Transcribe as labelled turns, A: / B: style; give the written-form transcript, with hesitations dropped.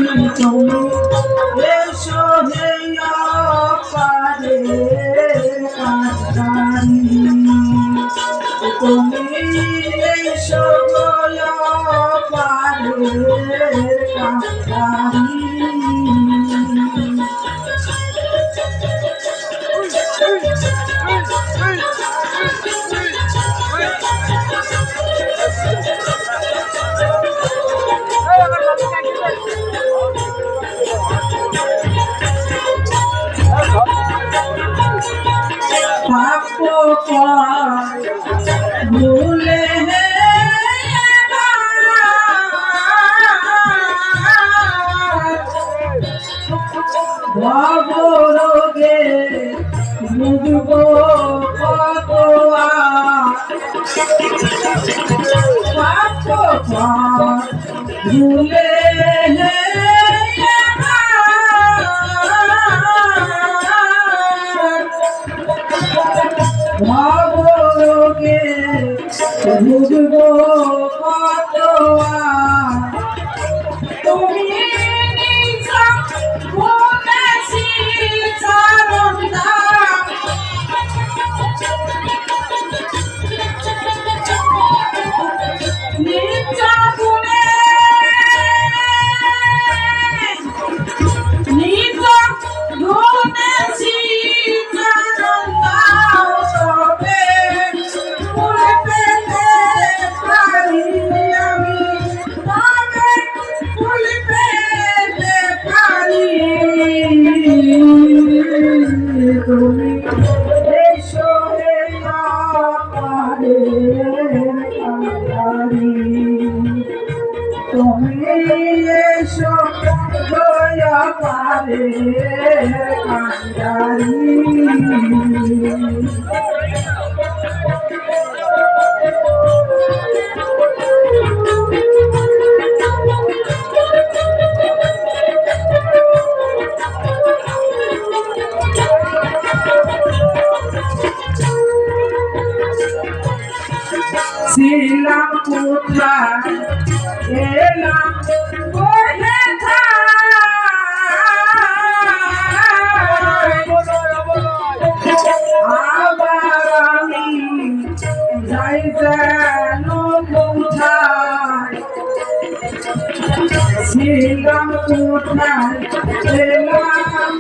A: তুমি এসো হে পারে কাঁদারি তুমি এসো পারে কাঁদারি भूले रोगे मुझको भूले भावोगे मुझको पातवा तुम्ही नीचा भूलेसी चालवता नीचा भूले नीचा भूलेसी তুমি এসো হে পারে কাঁদারি তুমি এসো দয়া পারে কাঁদারি ছিলাম কোথায় এলাম আবার আমি যাই যেন কোথায় ছিলাম কোথায় এলাম